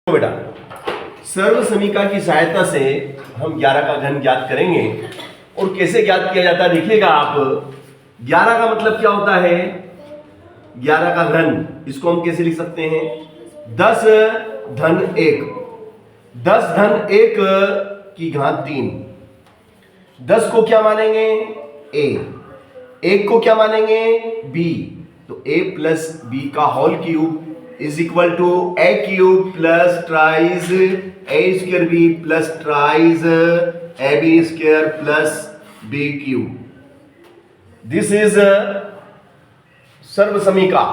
बेटा, सर्व समीकरण की सहायता से हम 11 का घन ज्ञात करेंगे। और कैसे ज्ञात किया जाता है देखिएगा आप। 11 का मतलब क्या होता है? 11 का घन, इसको हम कैसे लिख सकते हैं? 10 धन 1, 10 धन 1 की घात 3। 10 को क्या मानेंगे? a, 1 को क्या मानेंगे? b। तो a प्लस b का whole cube is equal to a cube plus thrice a square b plus thrice ab square plus b cube. This is सर्व समीका।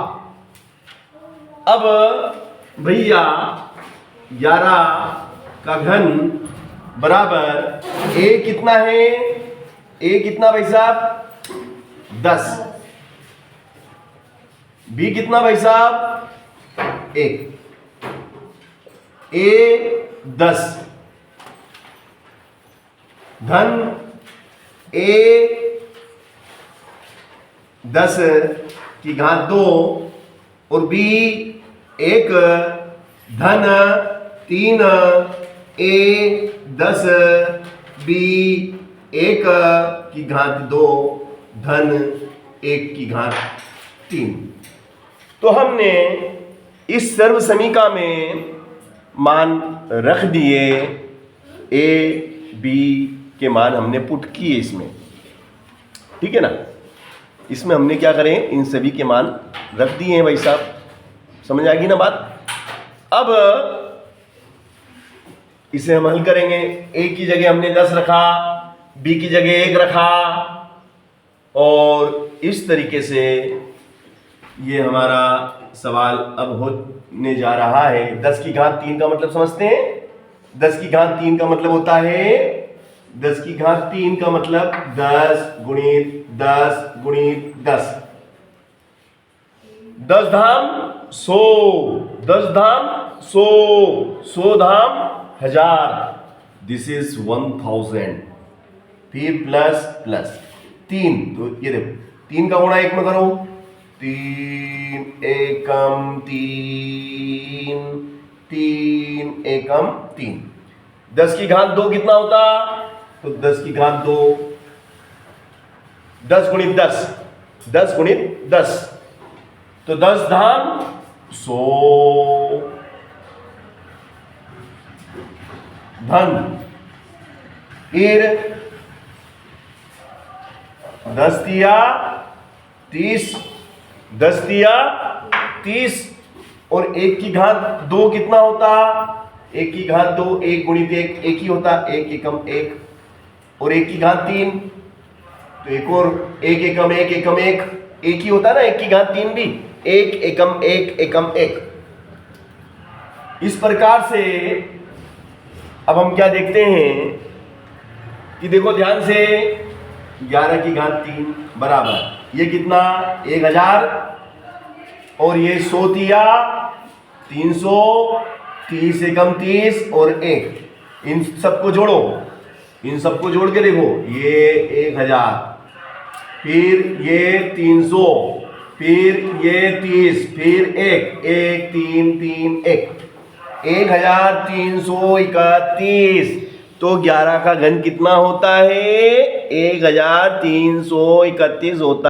अब भैया 11 का घन बराबर a कितना है? a कितना भाई साहब? 10। b कितना भाई साहब? 1। a 10 धन a 10 की घात 2 और b 1 धन 3 a 10 b 1 की घात 2 धन 1 की घात 3। तो हमने इस सर्व समीका में मान रख दिए, a b के मान हमने पुट किए इसमें, ठीक है ना। इसमें हमने क्या करें, इन सभी के मान रख दिए हैं भाई साहब, समझ आ गई ना बात। अब इसे हम हल करेंगे। a की जगह हमने 10 रखा, b की जगह 1 रखा, और इस तरीके से ये हमारा सवाल अब होने जा रहा है। 10 की घात 3 का मतलब समझते हैं? 10 की घात 3 का मतलब होता है, 10 की घात 3 का मतलब 10 गुणित 10 गुणित 10। 10 धाम 100, 10 धाम 100, 100 धाम 1000। This is 1000। फिर प्लस प्लस 3, तो ये देखो 3 का गुणा 1 में करो, 3 एकम 3, 3 एकम 3। 10 की घात 2 कितना होता? तो 10 की घात 2 10 गुणित 10, 10 गुणित 10, तो 10 धाम 100 धन, फिर 10 तिया 30, 10 तिया 30, और 1 की घात 2 कितना होता? 1 की घात 2 1 गुणित 1 1 ही होता, 1 एकम 1, और 1 की घात 3 तो एक और 1 एकम 1 एकम 1 1 ही होता ना, 1 की घात 3 भी 1 एकम 1 एकम 1। इस प्रकार से अब हम क्या देखते हैं कि देखो ध्यान से, 11 की घात 3 बराबर ये कितना? 1000, और ये 100 तिया 300, 30 एकम 30 और 1। इन सबको जोड़ो, इन सबको जोड़ के देखो, ये 1000, फिर ये 300, फिर ये 30, फिर 1 1 3 3 1 1331। तो 11 का घन कितना होता है? 1331 होता है।